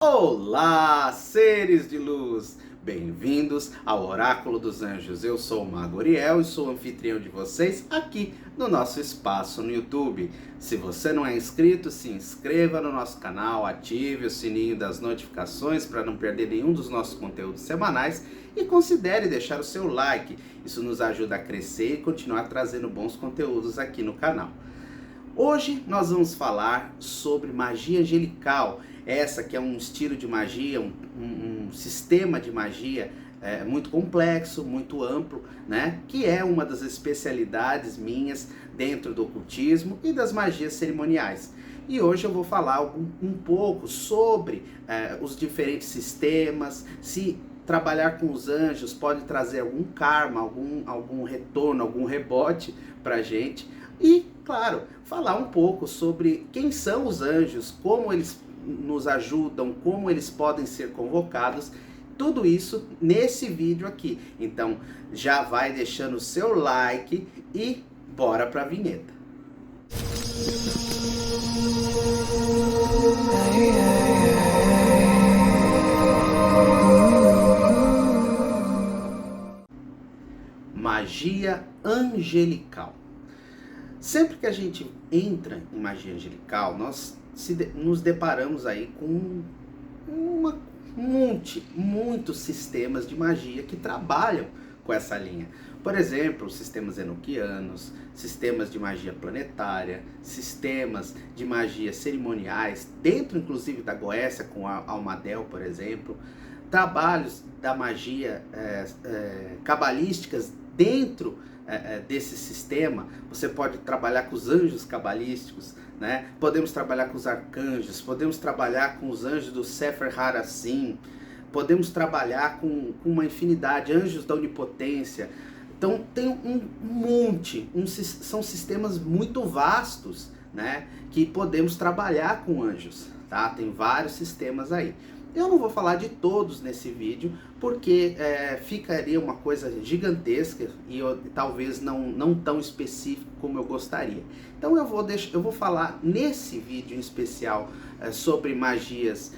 Olá, seres de luz! Bem-vindos ao Oráculo dos Anjos. Eu sou o Mago Oriel e sou anfitrião de vocês aqui no nosso espaço no YouTube. Se você não é inscrito, se inscreva no nosso canal, ative o sininho das notificações para não perder nenhum dos nossos conteúdos semanais e considere deixar o seu like. Isso nos ajuda a crescer e continuar trazendo bons conteúdos aqui no canal. Hoje nós vamos falar sobre magia angelical, essa que é um estilo de magia, um sistema de magia muito complexo, muito amplo, né? Que é uma das especialidades minhas dentro do ocultismo e das magias cerimoniais. E hoje eu vou falar um pouco sobre os diferentes sistemas, se trabalhar com os anjos pode trazer algum karma, algum retorno, algum rebote pra gente. E, claro, falar um pouco sobre quem são os anjos, como eles nos ajudam, como eles podem ser convocados, tudo isso nesse vídeo aqui. Então, já vai deixando o seu like e bora pra vinheta. Magia angelical. Sempre que a gente entra em magia angelical, nós nos deparamos aí com muitos sistemas de magia que trabalham com essa linha. Por exemplo, sistemas enoquianos, sistemas de magia planetária, sistemas de magia cerimoniais, dentro inclusive da Goécia com a Almadel, por exemplo, trabalhos da magia cabalísticas dentro desse sistema. Você pode trabalhar com os anjos cabalísticos, né? Podemos trabalhar com os arcanjos, podemos trabalhar com os anjos do Sefer Harassim, podemos trabalhar com uma infinidade, anjos da onipotência. Então tem um monte, são sistemas muito vastos, né? Que podemos trabalhar com anjos, tá? Tem vários sistemas aí. Eu não vou falar de todos nesse vídeo, porque ficaria uma coisa gigantesca e talvez não tão específico como eu gostaria. Então eu vou falar nesse vídeo em especial sobre magias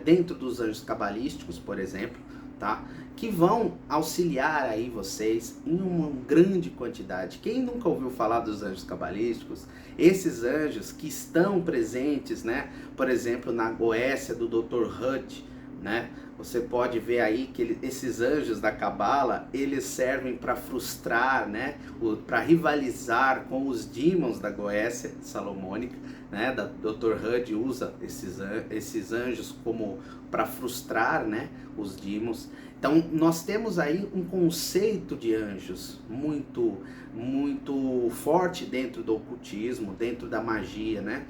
dentro dos anjos cabalísticos, por exemplo, tá? Que vão auxiliar aí vocês em uma grande quantidade. Quem nunca ouviu falar dos anjos cabalísticos? Esses anjos que estão presentes, né? Por exemplo, na Goécia do Dr. Hud, né? Você pode ver aí que esses anjos da Cabala, eles servem para frustrar, né? Para rivalizar com os demons da Goécia salomônica, né? Dr. Hud usa esses anjos como para frustrar, né? Os demons. Então nós temos aí um conceito de anjos muito forte dentro do ocultismo, dentro da magia, né?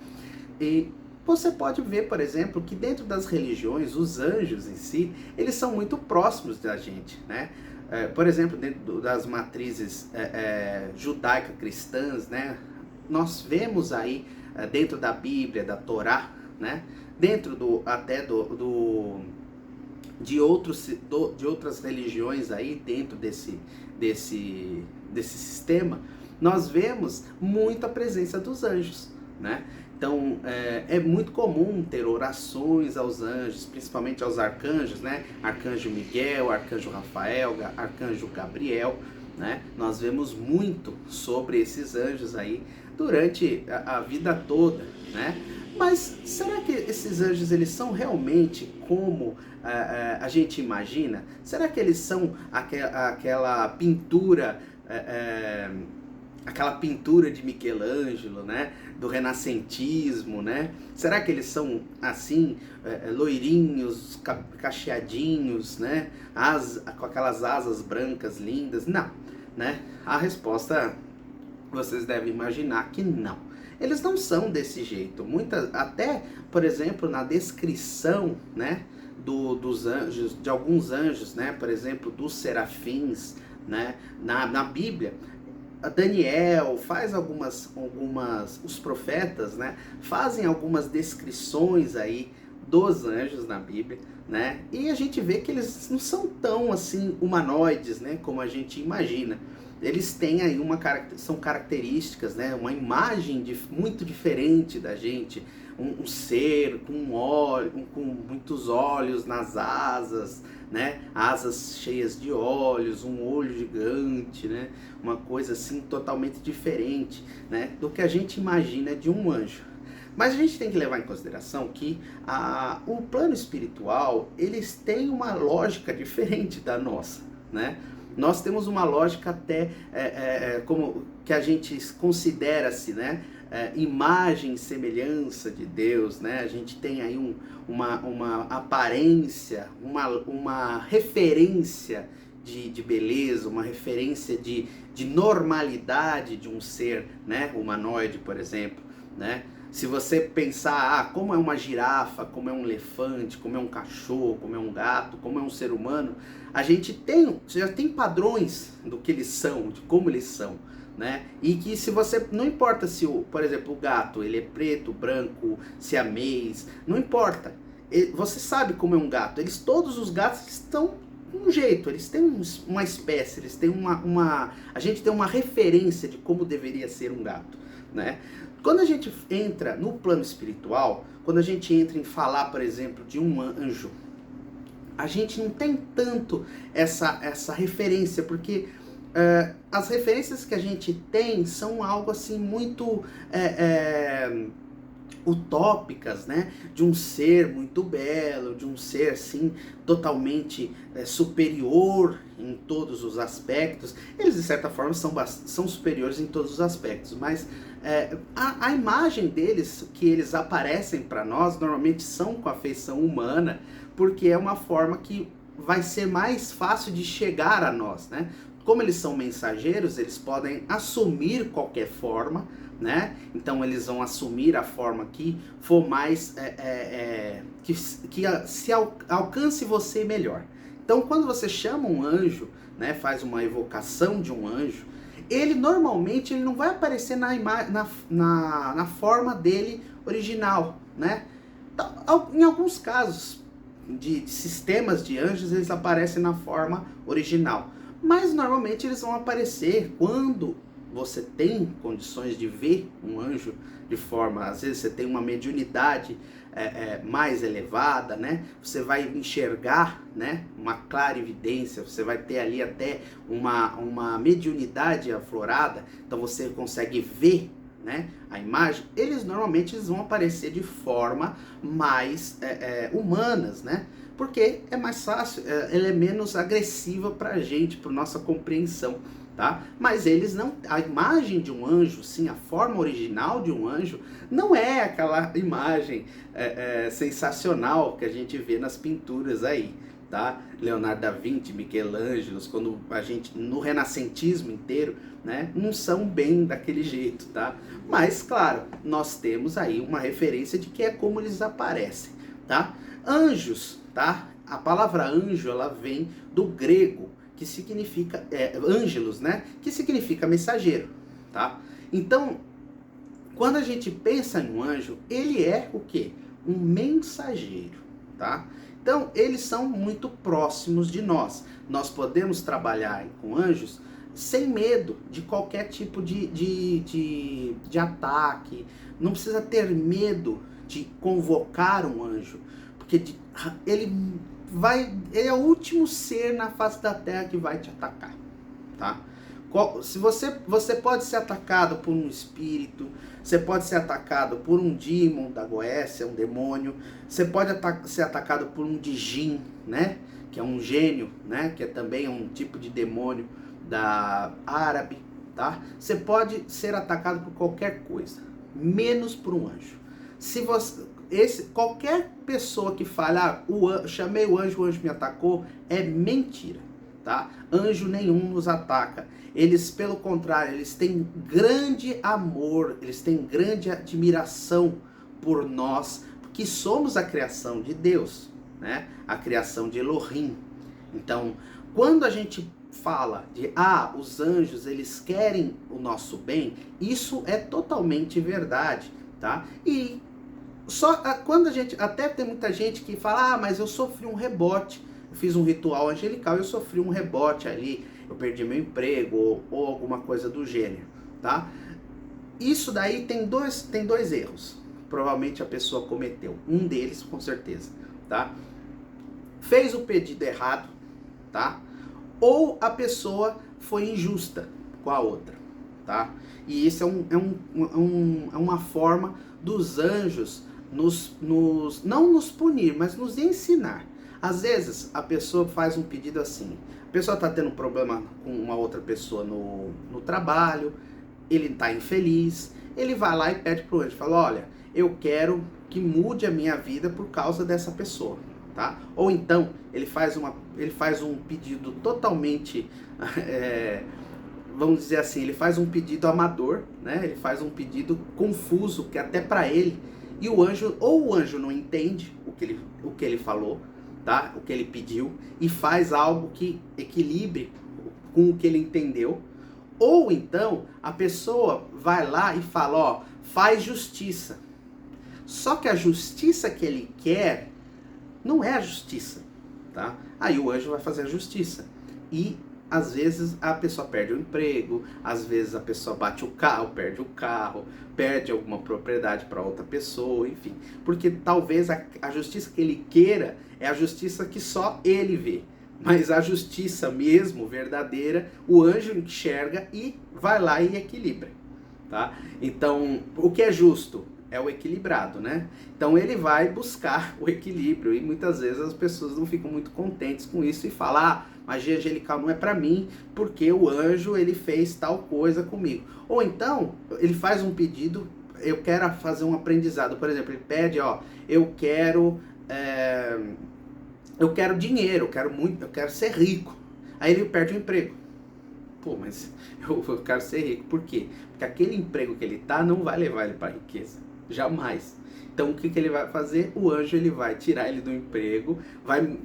E você pode ver, por exemplo, que dentro das religiões, os anjos em si, eles são muito próximos da gente, né? Por exemplo, dentro das matrizes judaico-cristãs, né? Nós vemos aí, dentro da Bíblia, da Torá, né? Dentro de outras religiões aí, dentro desse sistema, nós vemos muita presença dos anjos, né? Então, é muito comum ter orações aos anjos, principalmente aos arcanjos, né? Arcanjo Miguel, Arcanjo Rafael, Arcanjo Gabriel, né? Nós vemos muito sobre esses anjos aí durante a vida toda, né? Mas será que esses anjos eles são realmente como a gente imagina? Será que eles são aquela pintura de Michelangelo, né? Do renascentismo, né? Será que eles são assim, loirinhos, cacheadinhos, né? Com aquelas asas brancas lindas? Não, né? A resposta vocês devem imaginar que não. Eles não são desse jeito. Até, por exemplo, na descrição, né? Dos anjos, de alguns anjos, né? Por exemplo, dos serafins, né? Na Bíblia, Daniel faz os profetas, né, fazem algumas descrições aí dos anjos na Bíblia, né, e a gente vê que eles não são tão assim humanoides, né, como a gente imagina. Eles têm aí são características, né, uma imagem muito diferente da gente, um ser com muitos olhos nas asas, né? Asas cheias de olhos, um olho gigante, né? Uma coisa assim totalmente diferente, né? Do que a gente imagina de um anjo. Mas a gente tem que levar em consideração que o plano espiritual, eles têm uma lógica diferente da nossa, né? Nós temos uma lógica até como que a gente considera-se, né? Imagem e semelhança de Deus, né? A gente tem aí uma aparência, uma referência de beleza, uma referência de normalidade de um ser, né? Humanoide, por exemplo, né? Se você pensar, como é uma girafa, como é um elefante, como é um cachorro, como é um gato, como é um ser humano, a gente já tem padrões do que eles são, de como eles são, né? E que se você, não importa se, por exemplo, o gato, ele é preto, branco, siamês, não importa. Você sabe como é um gato. Todos os gatos estão de um jeito, eles têm uma espécie, eles têm a gente tem uma referência de como deveria ser um gato, né? Quando a gente entra no plano espiritual, quando a gente entra em falar, por exemplo, de um anjo, a gente não tem tanto essa referência, porque as referências que a gente tem são algo assim muito utópicas, né? De um ser muito belo, de um ser assim totalmente superior em todos os aspectos. Eles de certa forma são superiores em todos os aspectos, mas a imagem deles, que eles aparecem para nós, normalmente são com a feição humana, porque é uma forma que vai ser mais fácil de chegar a nós, né? Como eles são mensageiros, eles podem assumir qualquer forma, né? Então eles vão assumir a forma que for mais que se alcance você melhor. Então quando você chama um anjo, né, faz uma evocação de um anjo, ele normalmente não vai aparecer na forma dele original, né? Em alguns casos de sistemas de anjos, eles aparecem na forma original, mas normalmente eles vão aparecer quando você tem condições de ver um anjo de forma, às vezes você tem uma mediunidade mais elevada, né? Você vai enxergar, né, uma clarividência, você vai ter ali até uma mediunidade aflorada, então você consegue ver, né, a imagem. Eles normalmente vão aparecer de forma mais humanas, né? Porque é mais fácil, ela é menos agressiva pra gente, pra nossa compreensão, tá? Mas eles não, a imagem de um anjo, sim, a forma original de um anjo, não é aquela imagem sensacional que a gente vê nas pinturas aí, tá? Leonardo da Vinci, Michelangelo, quando a gente, no renascentismo inteiro, né, não são bem daquele jeito, tá? Mas, claro, nós temos aí uma referência de que é como eles aparecem, tá? Anjos, tá? A palavra anjo, ela vem do grego, que significa, ângelos, né? Que significa mensageiro, tá? Então, quando a gente pensa em um anjo, ele é o quê? Um mensageiro, tá? Então, eles são muito próximos de nós. Nós podemos trabalhar com anjos sem medo de qualquer tipo de ataque. Não precisa ter medo de convocar um anjo, porque ele é o último ser na face da terra que vai te atacar, tá? Se você pode ser atacado por um espírito, você pode ser atacado por um demon da Goécia, um demônio, você pode ser atacado por um Dijin, né? Que é um gênio, né? Que também é um tipo de demônio da árabe, tá? Você pode ser atacado por qualquer coisa, menos por um anjo. Se você qualquer pessoa que fala, chamei o anjo me atacou, é mentira, tá? Anjo nenhum nos ataca. Eles, pelo contrário, eles têm grande amor, eles têm grande admiração por nós, porque somos a criação de Deus, né? A criação de Elohim. Então, quando a gente fala de, os anjos, eles querem o nosso bem, isso é totalmente verdade, tá? E só quando a gente, até tem muita gente que fala, mas eu sofri um rebote, eu fiz um ritual angelical e eu sofri um rebote ali, eu perdi meu emprego ou alguma coisa do gênero, tá? Isso daí tem dois erros. provavelmente a pessoa cometeu. Um deles, com certeza, tá? Fez o pedido errado, tá? Ou a pessoa foi injusta com a outra, tá? E isso é uma forma dos anjos não nos punir, mas nos ensinar. Às vezes a pessoa faz um pedido assim, a pessoa está tendo um problema com uma outra pessoa no trabalho, ele está infeliz, ele vai lá e pede pro anjo, fala, olha, eu quero que mude a minha vida por causa dessa pessoa, tá? Ou então ele faz um pedido totalmente, vamos dizer assim, ele faz um pedido amador, né? Ele faz um pedido confuso, que até para ele, e o anjo não entende o que ele falou, tá? O que ele pediu, e faz algo que equilibre com o que ele entendeu. Ou então a pessoa vai lá e fala, ó, faz justiça. Só que a justiça que ele quer não é a justiça, tá? Aí o anjo vai fazer a justiça. E às vezes a pessoa perde o emprego, às vezes a pessoa bate o carro, perde alguma propriedade para outra pessoa, enfim. Porque talvez a justiça que ele queira é a justiça que só ele vê. Mas a justiça mesmo, verdadeira, o anjo enxerga e vai lá e equilibra, tá? Então, o que é justo? É o equilibrado, né? Então ele vai buscar o equilíbrio e muitas vezes as pessoas não ficam muito contentes com isso e falam, ah, magia angelical não é para mim porque o anjo ele fez tal coisa comigo. Ou então ele faz um pedido, eu quero fazer um aprendizado, por exemplo, ele pede, ó, eu quero dinheiro, eu quero ser rico. Aí ele perde o emprego. Pô, mas eu quero ser rico, por quê? Porque aquele emprego que ele tá não vai levar ele para a riqueza. Jamais. Então o que ele vai fazer? O anjo ele vai tirar ele do emprego, vai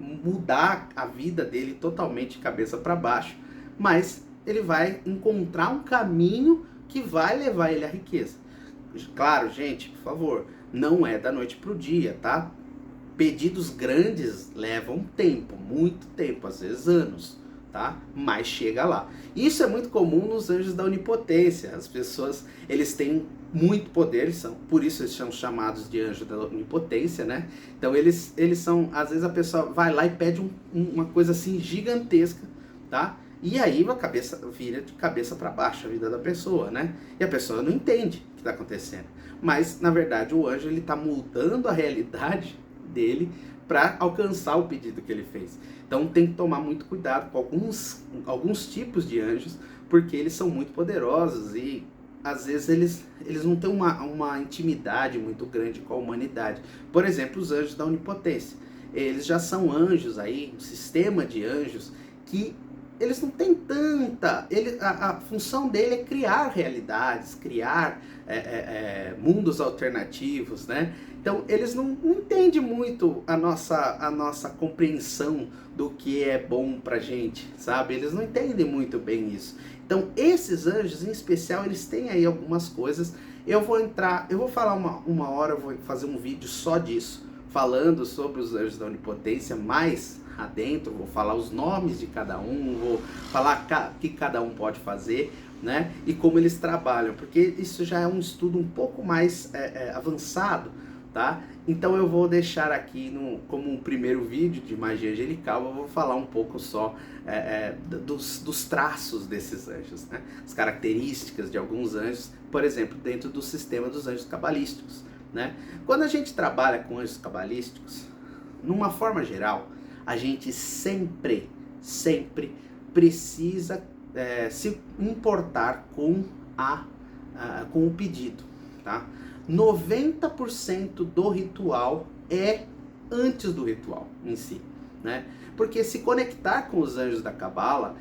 mudar a vida dele totalmente de cabeça para baixo, mas ele vai encontrar um caminho que vai levar ele à riqueza. Claro, gente, por favor, não é da noite pro dia, tá? Pedidos grandes levam tempo, muito tempo, às vezes anos, tá? Mas chega lá. Isso é muito comum nos anjos da onipotência. As pessoas, eles têm muito poder, por isso eles são chamados de anjo da onipotência, né? Então eles são, às vezes a pessoa vai lá e pede uma coisa assim gigantesca, tá? E aí a cabeça vira de cabeça para baixo a vida da pessoa, né? E a pessoa não entende o que está acontecendo. Mas, na verdade, o anjo ele está mudando a realidade dele para alcançar o pedido que ele fez. Então tem que tomar muito cuidado com alguns tipos de anjos, porque eles são muito poderosos e às vezes eles não têm uma intimidade muito grande com a humanidade. Por exemplo, os anjos da onipotência. Eles já são anjos aí, um sistema de anjos que eles não têm tanta... A função dele é criar realidades, criar mundos alternativos, né? Então, eles não entendem muito a nossa compreensão do que é bom pra gente, sabe? Eles não entendem muito bem isso. Então, esses anjos, em especial, eles têm aí algumas coisas. Eu vou falar uma hora, eu vou fazer um vídeo só disso, falando sobre os anjos da onipotência, mais adentro, vou falar os nomes de cada um, vou falar o que cada um pode fazer, né? E como eles trabalham, porque isso já é um estudo um pouco mais avançado, tá? Então eu vou deixar aqui como um primeiro vídeo de magia angelical, eu vou falar um pouco só dos traços desses anjos, né? As características de alguns anjos, por exemplo, dentro do sistema dos anjos cabalísticos, né? Quando a gente trabalha com anjos cabalísticos, numa forma geral, a gente sempre precisa se importar com o pedido, tá? 90% do ritual é antes do ritual em si, né? Porque se conectar com os anjos da Cabala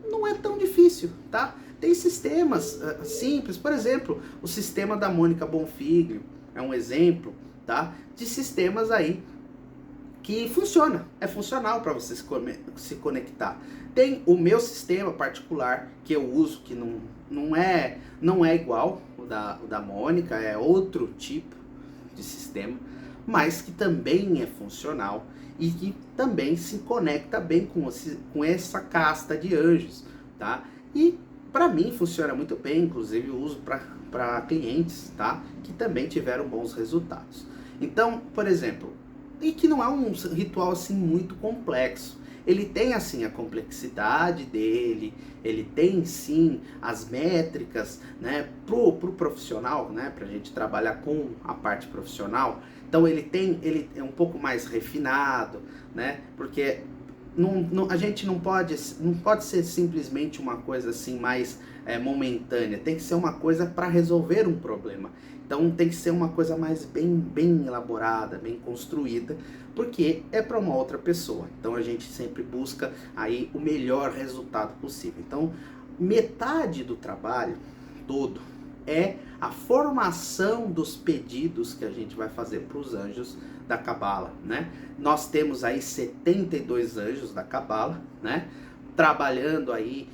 não é tão difícil, tá? Tem sistemas simples, por exemplo, o sistema da Mônica Bonfiglio é um exemplo, tá? De sistemas aí que funciona, é funcional para você se conectar. Tem o meu sistema particular que eu uso, que não é igual o da Mônica, é outro tipo de sistema, mas que também é funcional e que também se conecta bem com essa casta de anjos, tá? E Para mim funciona muito bem, inclusive eu uso para clientes, tá? Que também tiveram bons resultados. Então, por exemplo, e que não é um ritual assim muito complexo. Ele tem assim a complexidade dele, ele tem sim as métricas, né, pro profissional, né, pra gente trabalhar com a parte profissional. Então ele é um pouco mais refinado, né, porque a gente não pode ser simplesmente uma coisa assim mais momentânea, tem que ser uma coisa para resolver um problema. Então tem que ser uma coisa mais bem elaborada, bem construída, porque é para uma outra pessoa. Então a gente sempre busca aí o melhor resultado possível. Então metade do trabalho todo é a formação dos pedidos que a gente vai fazer para os anjos da Cabala, né? Nós temos aí 72 anjos da Cabala, né? Trabalhando aí,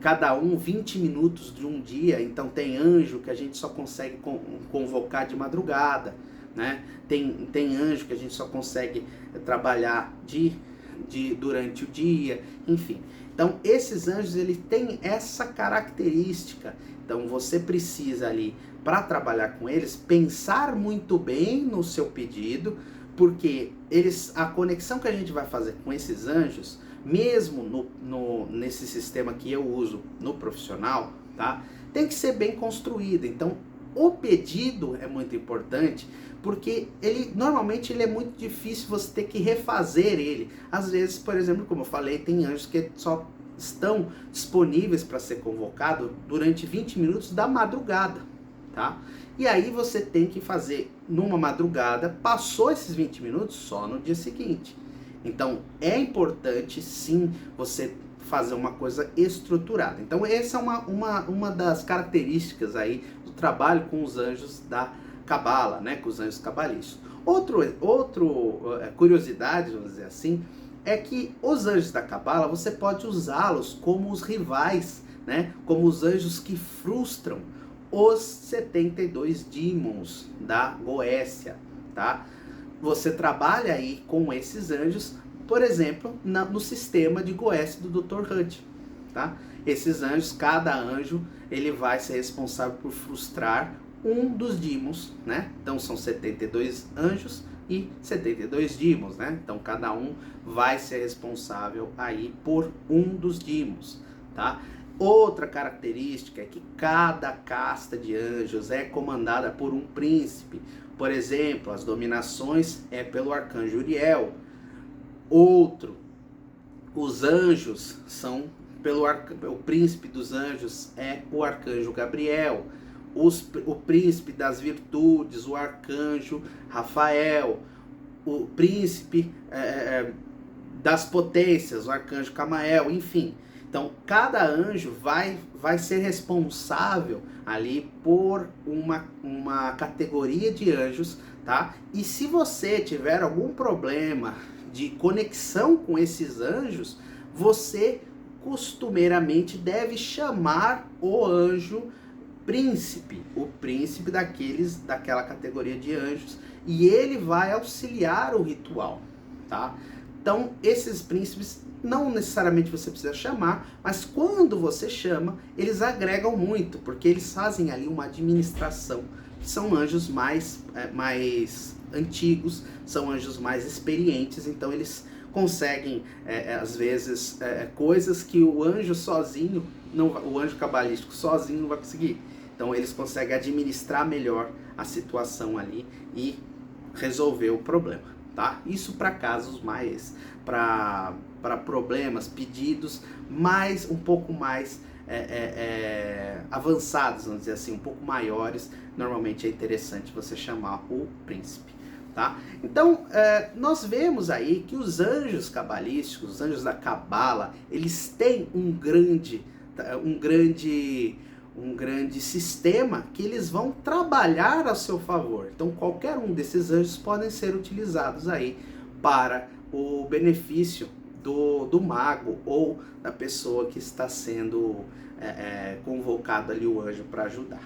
cada um 20 minutos de um dia. Então tem anjo que a gente só consegue convocar de madrugada, né? Tem anjo que a gente só consegue trabalhar durante o dia, enfim. Então esses anjos, eles têm essa característica. Então você precisa ali, para trabalhar com eles, pensar muito bem no seu pedido, porque a conexão que a gente vai fazer com esses anjos, mesmo nesse sistema que eu uso no profissional, tá? Tem que ser bem construída. Então o pedido é muito importante, porque normalmente ele é muito difícil você ter que refazer ele. Às vezes, por exemplo, como eu falei, tem anjos que só estão disponíveis para ser convocado durante 20 minutos da madrugada, tá? E aí você tem que fazer numa madrugada, passou esses 20 minutos só no dia seguinte. Então é importante sim você fazer uma coisa estruturada. Então essa é uma das características aí do trabalho com os anjos da Cabala, né? Com os anjos cabalísticos. Curiosidade, vamos dizer assim, é que os anjos da Cabala, você pode usá-los como os rivais, né? Como os anjos que frustram os 72 demons da Goécia, tá? Você trabalha aí com esses anjos, por exemplo, no sistema de Goécia do Dr. Hutt, tá? Esses anjos, cada anjo, ele vai ser responsável por frustrar um dos demons, né? Então são 72 anjos e 72 demons, né? Então cada um vai ser responsável aí por um dos demons, tá? Outra característica é que cada casta de anjos é comandada por um príncipe. Por exemplo, as dominações é pelo arcanjo Uriel. Os anjos são o príncipe dos anjos é o arcanjo Gabriel. O príncipe das virtudes, o arcanjo Rafael. O príncipe das potências, o arcanjo Camael, enfim. Então, cada anjo vai ser responsável ali por uma categoria de anjos, tá? E se você tiver algum problema de conexão com esses anjos, você costumeiramente deve chamar o anjo príncipe, o príncipe daquela categoria de anjos, e ele vai auxiliar o ritual, tá? Então, esses príncipes não necessariamente você precisa chamar, mas quando você chama, eles agregam muito, porque eles fazem ali uma administração. São anjos mais antigos, são anjos mais experientes, então eles conseguem, às vezes, coisas que o anjo sozinho, o anjo cabalístico sozinho não vai conseguir. Então eles conseguem administrar melhor a situação ali e resolver o problema, tá? Isso para casos mais, para problemas, pedidos um pouco mais avançados, vamos dizer assim, um pouco maiores. Normalmente é interessante você chamar o príncipe, tá? Então, nós vemos aí que os anjos cabalísticos, os anjos da Cabala, eles têm um grande sistema que eles vão trabalhar a seu favor. Então, qualquer um desses anjos podem ser utilizados aí para o benefício do mago ou da pessoa que está sendo convocado ali, o anjo, para ajudar.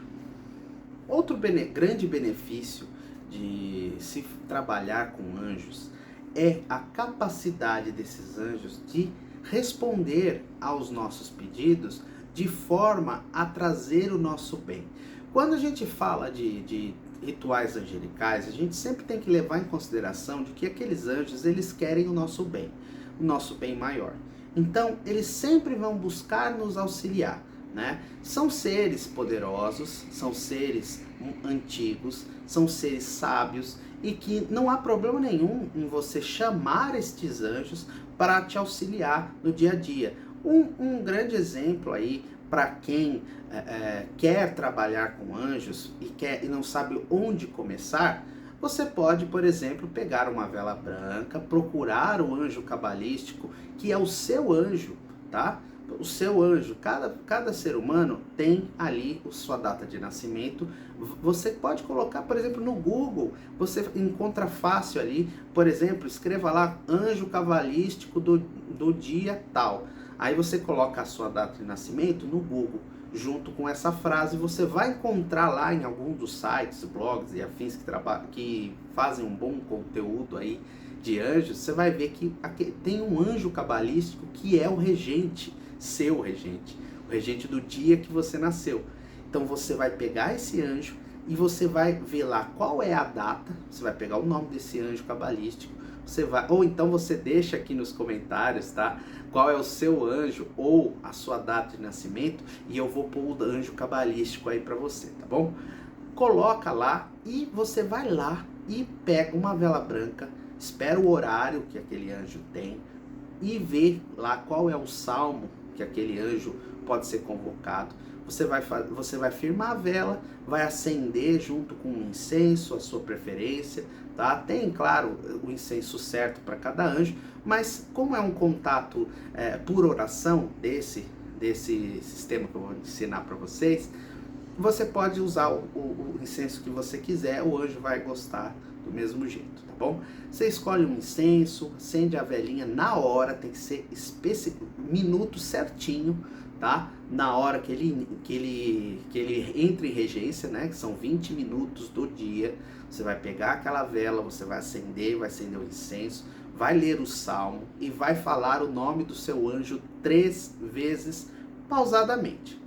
Outro grande benefício de se trabalhar com anjos é a capacidade desses anjos de responder aos nossos pedidos de forma a trazer o nosso bem. Quando a gente fala de rituais angelicais, a gente sempre tem que levar em consideração de que aqueles anjos, eles querem o nosso bem maior. Então, eles sempre vão buscar nos auxiliar, né? São seres poderosos, são seres antigos, são seres sábios e que não há problema nenhum em você chamar estes anjos para te auxiliar no dia a dia. Um grande exemplo aí para quem quer trabalhar com anjos e não sabe onde começar, você pode, por exemplo, pegar uma vela branca, procurar o anjo cabalístico, que é o seu anjo, tá? O seu anjo, cada ser humano tem ali a sua data de nascimento. Você pode colocar, por exemplo, no Google, você encontra fácil ali, por exemplo, escreva lá anjo cabalístico do dia tal. Aí você coloca a sua data de nascimento no Google, junto com essa frase, você vai encontrar lá em algum dos sites, blogs e afins que fazem um bom conteúdo aí de anjos, você vai ver que tem um anjo cabalístico que é o regente, seu regente, o regente do dia que você nasceu. Então você vai pegar esse anjo e você vai ver lá qual é a data, você vai pegar o nome desse anjo cabalístico, ou então você deixa aqui nos comentários, tá? Qual é o seu anjo ou a sua data de nascimento e eu vou pôr o anjo cabalístico aí para você, tá bom? Coloca lá e você vai lá e pega uma vela branca, espera o horário que aquele anjo tem e vê lá qual é o salmo que aquele anjo pode ser convocado. Você vai firmar a vela, vai acender junto com um incenso, a sua preferência, tá? Tem, claro, o incenso certo para cada anjo, mas como é um contato por oração desse sistema que eu vou ensinar para vocês, você pode usar o incenso que você quiser, o anjo vai gostar do mesmo jeito, tá bom? Você escolhe um incenso, acende a velinha na hora, tem que ser minuto certinho, tá? Na hora que ele entra em regência, né? Que são 20 minutos do dia, você vai pegar aquela vela, você vai acender o incenso, vai ler o salmo e vai falar o nome do seu anjo 3 vezes pausadamente.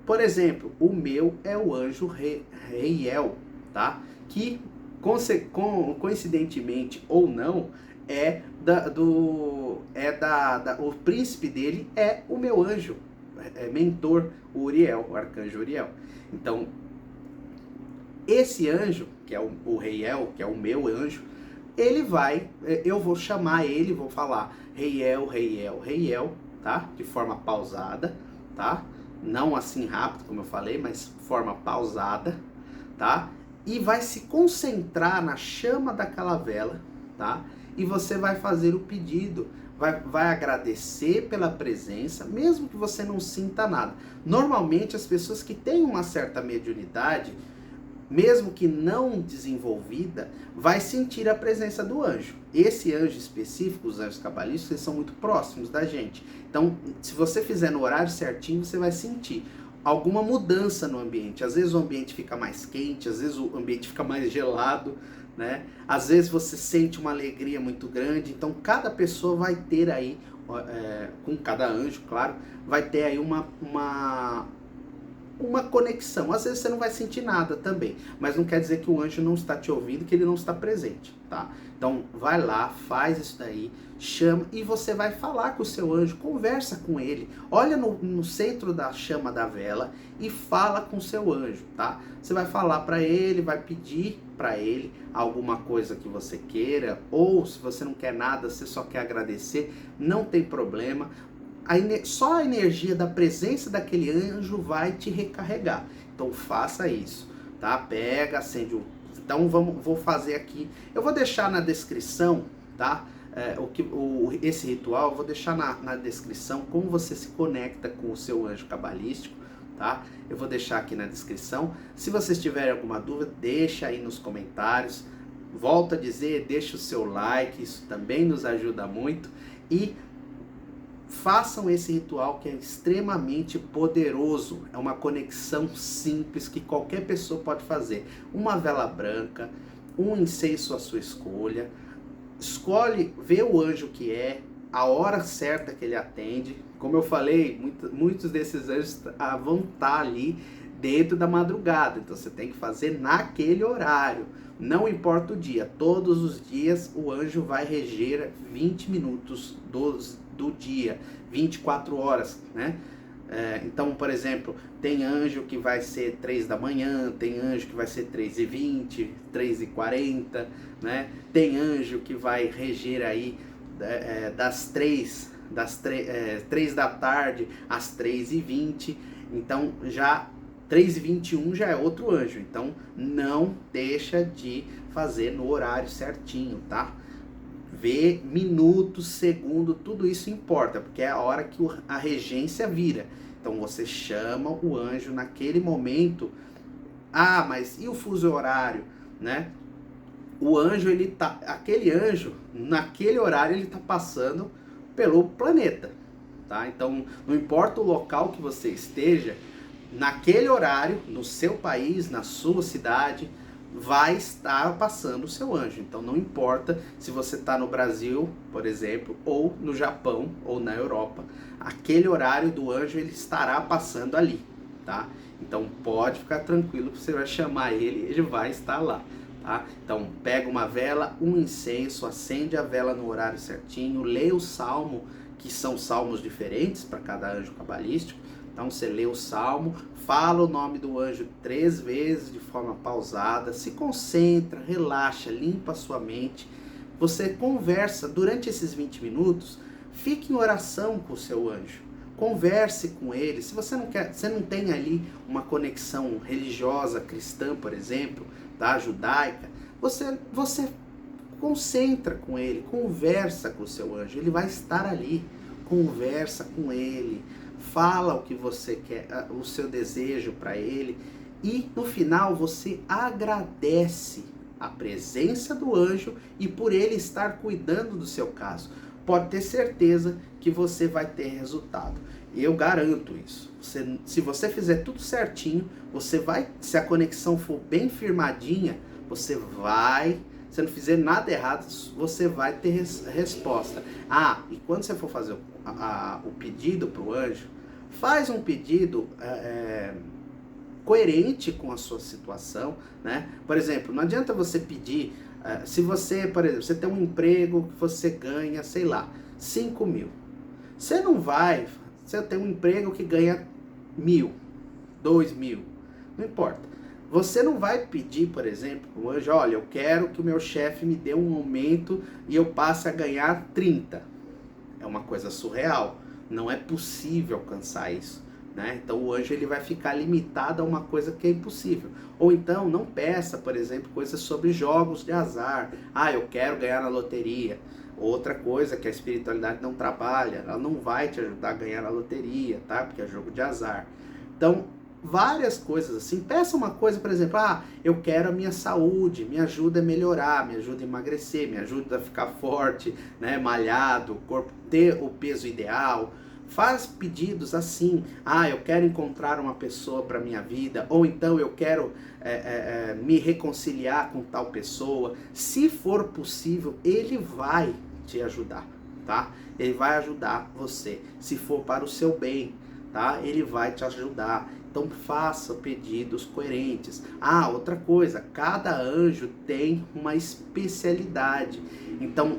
Por exemplo, o meu é o anjo Reiel, tá? Que coincidentemente ou não, o príncipe dele é o meu anjo, mentor, o Uriel, o arcanjo Uriel. Então, esse anjo, que é o Reiel, que é o meu anjo, eu vou chamar ele, vou falar Reiel, Reiel, Reiel, tá? De forma pausada, tá? Não assim rápido, como eu falei, mas forma pausada, tá? E vai se concentrar na chama daquela vela, tá? E você vai fazer o pedido, vai agradecer pela presença, mesmo que você não sinta nada. Normalmente as pessoas que têm uma certa mediunidade, mesmo que não desenvolvida, vai sentir a presença do anjo. Esse anjo específico, os anjos cabalísticos, eles são muito próximos da gente. Então, se você fizer no horário certinho, você vai sentir alguma mudança no ambiente. Às vezes o ambiente fica mais quente, às vezes o ambiente fica mais gelado, né? Às vezes você sente uma alegria muito grande. Então, cada pessoa vai ter aí, com cada anjo, claro, vai ter aí uma conexão. Às vezes você não vai sentir nada também, mas não quer dizer que o anjo não está te ouvindo, que ele não está presente, tá? Então vai lá, faz isso daí, chama e você vai falar com o seu anjo, conversa com ele, olha no centro da chama da vela e fala com o seu anjo, tá? Você vai falar para ele, vai pedir para ele alguma coisa que você queira, ou se você não quer nada, você só quer agradecer, não tem problema. Só a energia da presença daquele anjo vai te recarregar. Então faça isso, tá? Pega, acende o... Então vou fazer aqui. Eu vou deixar na descrição, tá? Esse ritual, eu vou deixar na descrição como você se conecta com o seu anjo cabalístico, tá? Eu vou deixar aqui na descrição. Se vocês tiverem alguma dúvida, deixa aí nos comentários. Volto a dizer, deixa o seu like, isso também nos ajuda muito. E façam esse ritual que é extremamente poderoso. É uma conexão simples que qualquer pessoa pode fazer. Uma vela branca, um incenso à sua escolha. Escolhe, vê o anjo que é, a hora certa que ele atende. Como eu falei, muitos desses anjos vão estar ali dentro da madrugada, então você tem que fazer naquele horário, não importa o dia, todos os dias o anjo vai reger 20 minutos do dia, 24 horas, né? Então, por exemplo, tem anjo que vai ser 3 da manhã, tem anjo que vai ser 3h20, 3h40, né? Tem anjo que vai reger aí das 3 da tarde às 3h20, então já 3h21 já é outro anjo, então não deixa de fazer no horário certinho, tá? Ver minutos, segundo, tudo isso importa, porque é a hora que a regência vira. Então você chama o anjo naquele momento. Ah, mas e o fuso horário, né? O anjo, aquele anjo, naquele horário ele tá passando pelo planeta, tá? Então não importa o local que você esteja, naquele horário, no seu país, na sua cidade, vai estar passando o seu anjo. Então não importa se você está no Brasil, por exemplo, ou no Japão, ou na Europa, aquele horário do anjo ele estará passando ali, tá? Então pode ficar tranquilo, você vai chamar ele, ele vai estar lá, tá? Então pega uma vela, um incenso, acende a vela no horário certinho, leia o salmo, que são salmos diferentes para cada anjo cabalístico. Então você lê o salmo, fala o nome do anjo 3 vezes de forma pausada, se concentra, relaxa, limpa a sua mente. Você conversa durante esses 20 minutos, fique em oração com o seu anjo. Converse com ele. Se você não tem ali uma conexão religiosa, cristã, por exemplo, tá, judaica, você concentra com ele, conversa com o seu anjo. Ele vai estar ali. Conversa com ele. Fala o que você quer, o seu desejo para ele, e no final você agradece a presença do anjo e por ele estar cuidando do seu caso. Pode ter certeza que você vai ter resultado. Eu garanto isso. Se você fizer tudo certinho, você vai, se a conexão for bem firmadinha, se não fizer nada errado, você vai ter resposta. E quando você for fazer o pedido para o anjo, faz um pedido coerente com a sua situação, né? Por exemplo, não adianta você pedir, se você, por exemplo, você tem um emprego que você ganha, sei lá, 5 mil. Você tem um emprego que ganha 1.000, 2.000, não importa. Você não vai pedir, por exemplo, o anjo, olha, eu quero que o meu chefe me dê um aumento e eu passe a ganhar 30. É uma coisa surreal. Não é possível alcançar isso, né? Então o anjo ele vai ficar limitado a uma coisa que é impossível. Ou então não peça, por exemplo, coisas sobre jogos de azar. Eu quero ganhar na loteria. Outra coisa que a espiritualidade não trabalha, ela não vai te ajudar a ganhar na loteria, tá? Porque é jogo de azar. Então, várias coisas assim. Peça uma coisa, por exemplo, eu quero a minha saúde, me ajuda a melhorar, me ajuda a emagrecer, me ajuda a ficar forte, né, malhado, o corpo ter o peso ideal. Faz pedidos assim, eu quero encontrar uma pessoa para minha vida, ou então eu quero me reconciliar com tal pessoa. Se for possível, ele vai te ajudar, tá? Ele vai ajudar você, se for para o seu bem, tá? Ele vai te ajudar. Então faça pedidos coerentes. Outra coisa, cada anjo tem uma especialidade. Então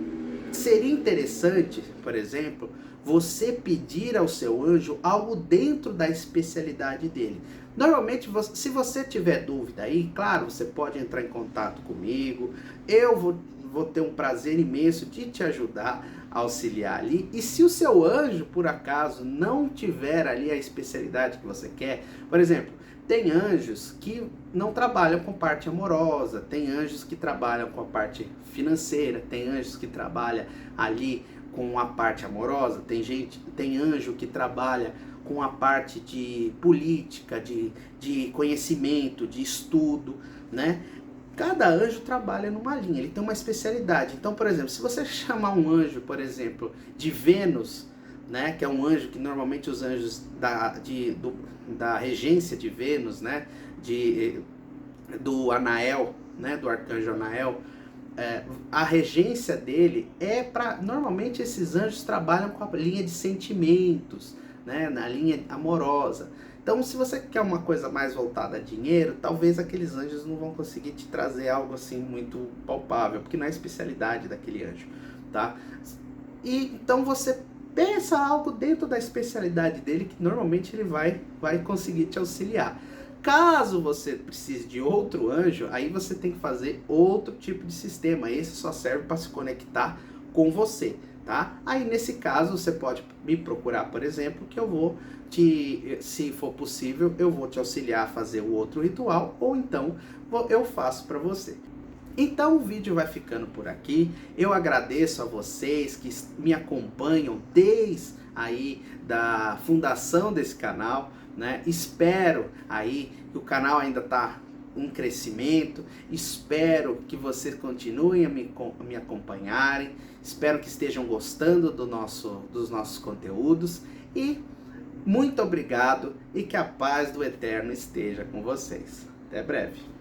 seria interessante, por exemplo, você pedir ao seu anjo algo dentro da especialidade dele. Normalmente, se você tiver dúvida aí, claro, você pode entrar em contato comigo. Eu vou ter um prazer imenso de te ajudar a auxiliar ali. E se o seu anjo, por acaso, não tiver ali a especialidade que você quer, por exemplo, tem anjos que não trabalham com parte amorosa, tem anjos que trabalham com a parte financeira, tem anjos que trabalham ali com a parte amorosa, tem anjo que trabalha com a parte de política, de conhecimento, de estudo, né? Cada anjo trabalha numa linha, ele tem uma especialidade. Então, por exemplo, se você chamar um anjo, por exemplo, de Vênus, né, que é um anjo que normalmente os anjos da regência de Vênus, né, do Anael, né, do arcanjo Anael, a regência dele é para... Normalmente esses anjos trabalham com a linha de sentimentos, né? Na linha amorosa. Então, se você quer uma coisa mais voltada a dinheiro, talvez aqueles anjos não vão conseguir te trazer algo assim muito palpável, porque não é a especialidade daquele anjo, tá? E então você pensa algo dentro da especialidade dele, que normalmente ele vai conseguir te auxiliar. Caso você precise de outro anjo, aí você tem que fazer outro tipo de sistema. Esse só serve para se conectar com você, tá? Aí nesse caso você pode me procurar, por exemplo, que eu vou se for possível, eu vou te auxiliar a fazer o outro ritual, ou então eu faço para você. Então o vídeo vai ficando por aqui. Eu agradeço a vocês que me acompanham desde aí da fundação desse canal, né? Espero aí que o canal ainda está em crescimento. Espero que vocês continuem a me acompanharem. Espero que estejam gostando dos nossos conteúdos. E muito obrigado e que a paz do Eterno esteja com vocês. Até breve.